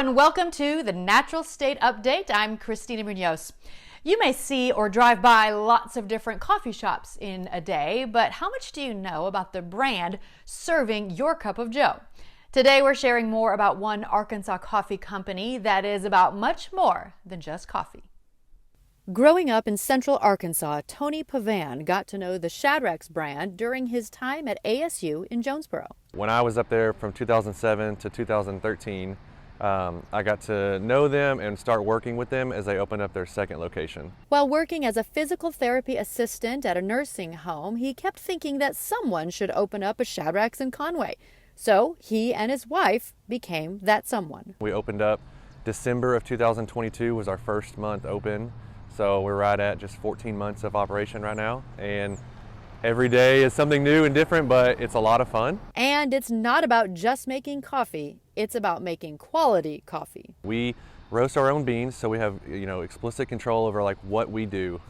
and welcome to the Natural State Update. I'm Christina Munoz. You may see or drive by lots of different coffee shops in a day, but how much do you know about the brand serving your cup of joe? Today we're sharing more about one Arkansas coffee company that is about much more than just coffee. Growing up in central Arkansas, Tony Pavan got to know the Shadrachs brand during his time at ASU in Jonesboro. When I was up there from 2007 to 2013, I got to know them and start working with them as they opened up their second location. While working as a physical therapy assistant at a nursing home, he kept thinking that someone should open up a Shadrachs in Conway. So he and his wife became that someone. We opened up December of 2022 was our first month open. So we're right at just 14 months of operation right now. And every day is something new and different, but it's a lot of fun. And it's not about just making coffee, it's about making quality coffee. We roast our own beans, so we have explicit control over like what we do.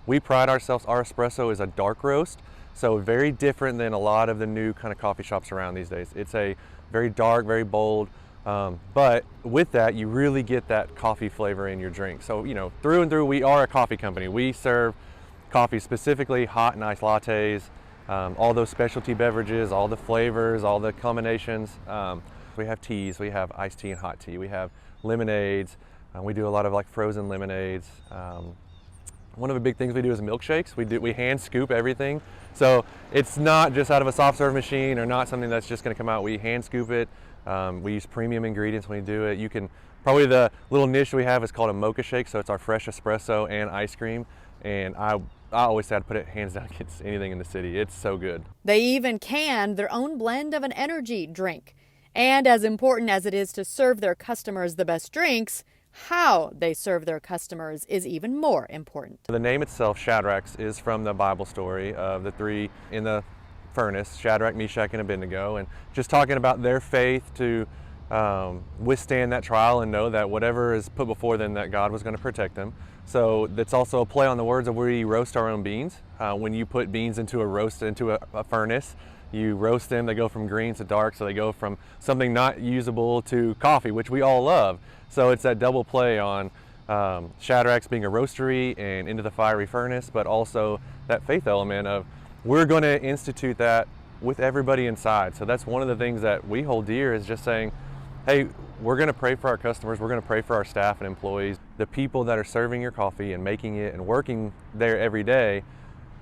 We pride ourselves, our espresso is a dark roast, so very different than a lot of the new kind of coffee shops around these days. It's a very dark, very bold, but with that, you really get that coffee flavor in your drink. So, through and through, we are a coffee company. We serve coffee, specifically hot and iced lattes, all those specialty beverages, all the flavors, all the combinations. We have teas, we have iced tea and hot tea, we have lemonades, we do a lot of like frozen lemonades. One of the big things we do is milkshakes. We hand scoop everything. So it's not just out of a soft serve machine or not something that's just gonna come out. We hand scoop it. We use premium ingredients when we do it. Probably the little niche we have is called a mocha shake. So it's our fresh espresso and ice cream. And I always say I'd put it hands down against anything in the city. It's so good. They even canned their own blend of an energy drink. And as important as it is to serve their customers the best drinks, how they serve their customers is even more important. The name itself, Shadrachs, is from the Bible story of the three in the furnace, Shadrach, Meshach, and Abednego, and just talking about their faith to withstand that trial and know that whatever is put before them, that God was going to protect them. So that's also a play on the words of we roast our own beans. When you put beans into a furnace, you roast them, they go from green to dark, so they go from something not usable to coffee, which we all love. So it's that double play on Shadrachs being a roastery and into the fiery furnace, but also that faith element of we're going to institute that with everybody inside. So that's one of the things that we hold dear, is just saying, hey, we're going to pray for our customers, we're going to pray for our staff and employees, the people that are serving your coffee and making it and working there every day,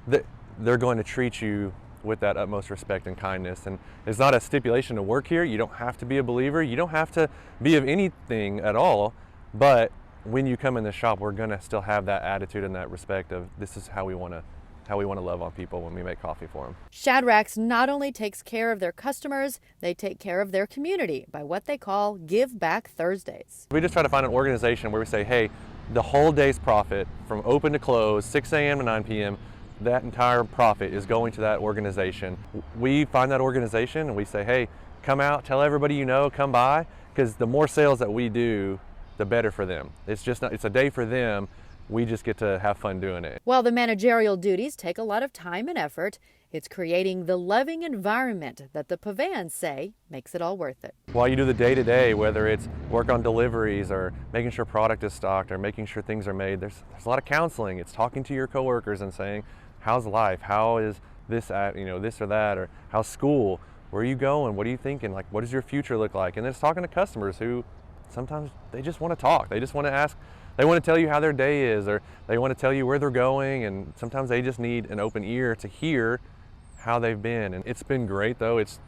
that they're going to treat you with that utmost respect and kindness. And it's not a stipulation to work here. You don't have to be a believer. You don't have to be of anything at all. But when you come in the shop, we're going to still have that attitude and that respect of this is how we want to love on people when we make coffee for them. Shadrachs not only takes care of their customers, they take care of their community by what they call Give Back Thursdays. We just try to find an organization where we say, hey, the whole day's profit from open to close, 6 a.m. to 9 p.m., that entire profit is going to that organization. We find that organization and we say, hey, come out, tell everybody you know, come by, because the more sales that we do, the better for them. It's a day for them. We just get to have fun doing it. While the managerial duties take a lot of time and effort, it's creating the loving environment that the Pavans say makes it all worth it. While you do the day-to-day, whether it's work on deliveries or making sure product is stocked or making sure things are made, there's a lot of counseling. It's talking to your coworkers and saying, how's life? How is this at, this or that, or how's school? Where are you going? What are you thinking? Like, what does your future look like? And then it's talking to customers who sometimes they just want to talk. They just want to ask. They want to tell you how their day is, or they want to tell you where they're going, and sometimes they just need an open ear to hear how they've been. And it's been great, though. It's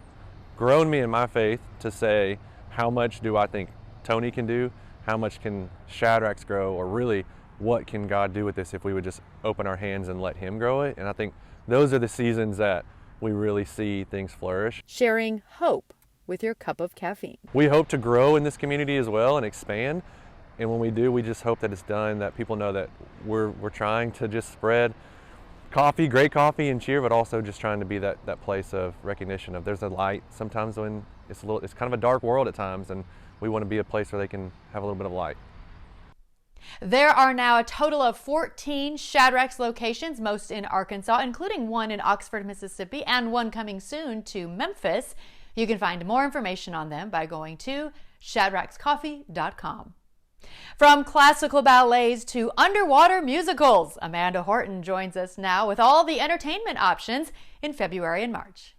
grown me in my faith to say, how much do I think Tony can do? How much can Shadrachs grow? Or really, what can God do with this if we would just open our hands and let Him grow it? And I think those are the seasons that we really see things flourish. Sharing hope with your cup of caffeine. We hope to grow in this community as well and expand. And when we do, we just hope that it's done, that people know that we're trying to just spread coffee, great coffee and cheer, but also just trying to be that place of recognition of there's a light sometimes when it's kind of a dark world at times, and we want to be a place where they can have a little bit of light. There are now a total of 14 Shadrachs locations, most in Arkansas, including one in Oxford, Mississippi, and one coming soon to Memphis. You can find more information on them by going to shadrachscoffee.com. From classical ballets to underwater musicals, Amanda Horton joins us now with all the entertainment options in February and March.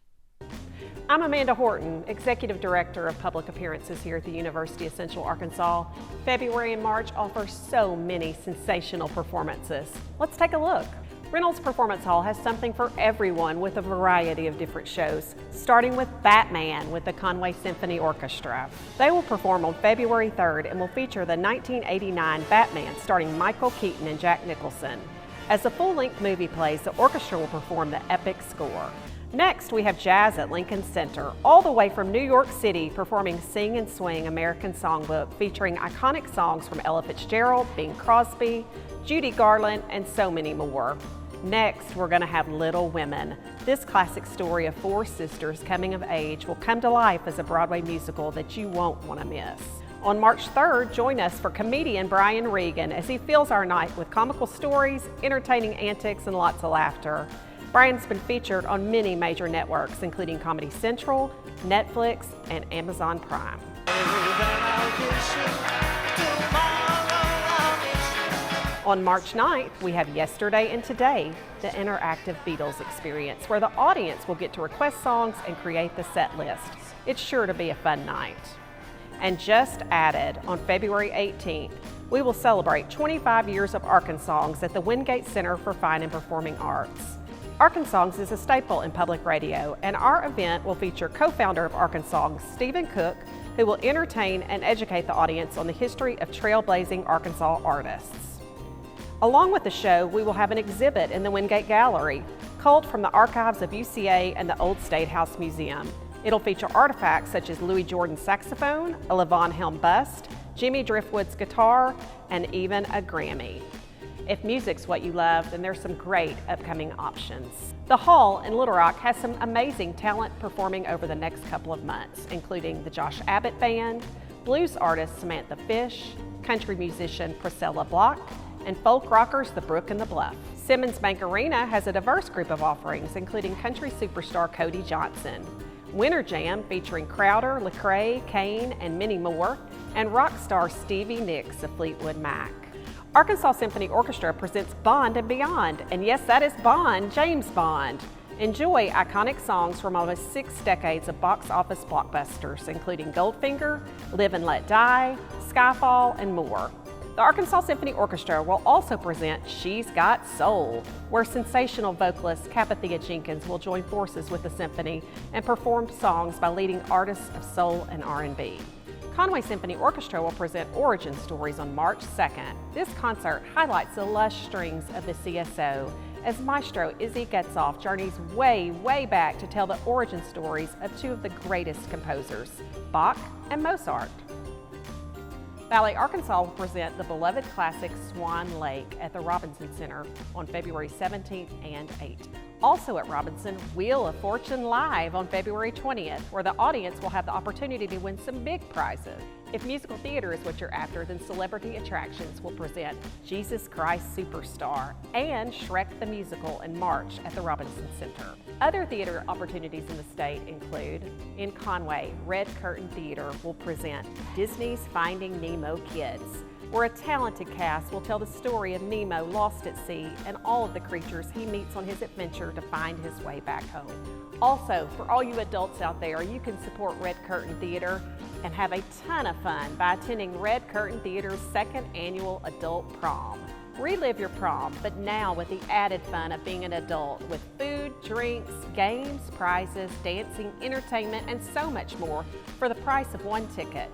I'm Amanda Horton, Executive Director of Public Appearances here at the University of Central Arkansas. February and March offer so many sensational performances. Let's take a look. Reynolds Performance Hall has something for everyone with a variety of different shows, starting with Batman with the Conway Symphony Orchestra. They will perform on February 3rd and will feature the 1989 Batman starring Michael Keaton and Jack Nicholson. As the full-length movie plays, the orchestra will perform the epic score. Next, we have Jazz at Lincoln Center, all the way from New York City, performing Sing and Swing American Songbook, featuring iconic songs from Ella Fitzgerald, Bing Crosby, Judy Garland, and so many more. Next, we're going to have Little Women. This classic story of four sisters coming of age will come to life as a Broadway musical that you won't want to miss. On March 3rd, join us for comedian Brian Regan as he fills our night with comical stories, entertaining antics, and lots of laughter. Brian's been featured on many major networks, including Comedy Central, Netflix, and Amazon Prime. On March 9th, we have Yesterday and Today, the interactive Beatles experience, where the audience will get to request songs and create the set list. It's sure to be a fun night. And just added, on February 18th, we will celebrate 25 years of Arkansongs at the Wingate Center for Fine and Performing Arts. Arkansongs is a staple in public radio, and our event will feature co-founder of Arkansongs, Stephen Cook, who will entertain and educate the audience on the history of trailblazing Arkansas artists. Along with the show, we will have an exhibit in the Wingate Gallery, culled from the archives of UCA and the Old State House Museum. It'll feature artifacts such as Louis Jordan's saxophone, a Levon Helm bust, Jimmy Driftwood's guitar, and even a Grammy. If music's what you love, then there's some great upcoming options. The Hall in Little Rock has some amazing talent performing over the next couple of months, including the Josh Abbott Band, blues artist Samantha Fish, country musician Priscilla Block, and folk rockers The Brook and the Bluff. Simmons Bank Arena has a diverse group of offerings, including country superstar Cody Johnson, Winter Jam featuring Crowder, Lecrae, Kane, and many more, and rock star Stevie Nicks of Fleetwood Mac. Arkansas Symphony Orchestra presents Bond and Beyond, and yes, that is Bond, James Bond. Enjoy iconic songs from almost 6 decades of box office blockbusters, including Goldfinger, Live and Let Die, Skyfall, and more. The Arkansas Symphony Orchestra will also present She's Got Soul, where sensational vocalist Kapathia Jenkins will join forces with the symphony and perform songs by leading artists of soul and R&B. Conway Symphony Orchestra will present Origin Stories on March 2nd. This concert highlights the lush strings of the CSO as Maestro Izzy Getzoff journeys way, way back to tell the origin stories of two of the greatest composers, Bach and Mozart. Ballet Arkansas will present the beloved classic Swan Lake at the Robinson Center on February 17th and 8th. Also at Robinson, Wheel of Fortune Live on February 20th, where the audience will have the opportunity to win some big prizes. If musical theater is what you're after, then Celebrity Attractions will present Jesus Christ Superstar and Shrek the Musical in March at the Robinson Center. Other theater opportunities in the state include, in Conway, Red Curtain Theater will present Disney's Finding Nemo Kids, where a talented cast will tell the story of Nemo lost at sea and all of the creatures he meets on his adventure to find his way back home. Also, for all you adults out there, you can support Red Curtain Theater and have a ton of fun by attending Red Curtain Theater's 2nd annual Adult Prom. Relive your prom, but now with the added fun of being an adult with food, drinks, games, prizes, dancing, entertainment, and so much more for the price of one ticket.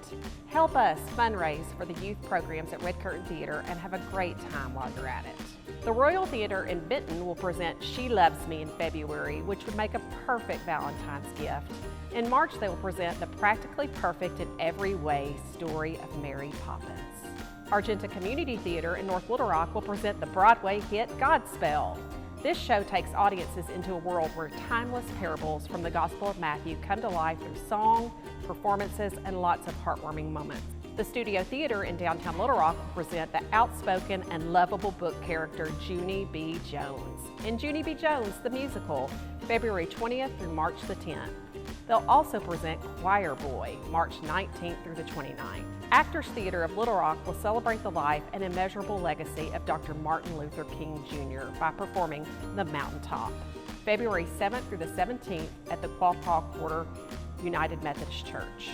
Help us fundraise for the youth programs at Red Curtain Theater and have a great time while you're at it. The Royal Theater in Benton will present She Loves Me in February, which would make a perfect Valentine's gift. In March, they will present the practically perfect in every way story of Mary Poppins. Argenta Community Theater in North Little Rock will present the Broadway hit Godspell. This show takes audiences into a world where timeless parables from the Gospel of Matthew come to life through song, performances, and lots of heartwarming moments. The Studio Theater in downtown Little Rock will present the outspoken and lovable book character Junie B. Jones in Junie B. Jones, the musical, February 20th through March the 10th. They'll also present Choir Boy, March 19th through the 29th. Actors Theater of Little Rock will celebrate the life and immeasurable legacy of Dr. Martin Luther King Jr. by performing The Mountaintop, February 7th through the 17th at the Quapaw Quarter United Methodist Church.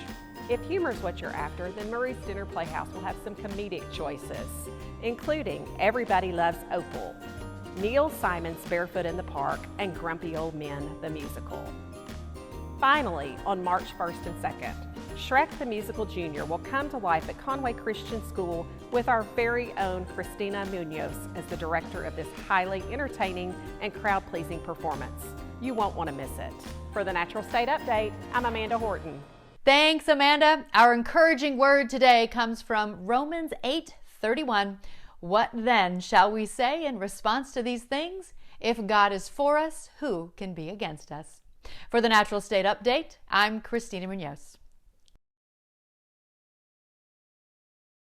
If humor is what you're after, then Murray's Dinner Playhouse will have some comedic choices, including Everybody Loves Opal, Neil Simon's Barefoot in the Park, and Grumpy Old Men, the musical. Finally, on March 1st and 2nd, Shrek the Musical Jr. will come to life at Conway Christian School with our very own Christina Munoz as the director of this highly entertaining and crowd-pleasing performance. You won't want to miss it. For the Natural State Update, I'm Amanda Horton. Thanks, Amanda. Our encouraging word today comes from Romans 8:31. What then shall we say in response to these things? If God is for us, who can be against us? For the Natural State Update, I'm Christina Munoz.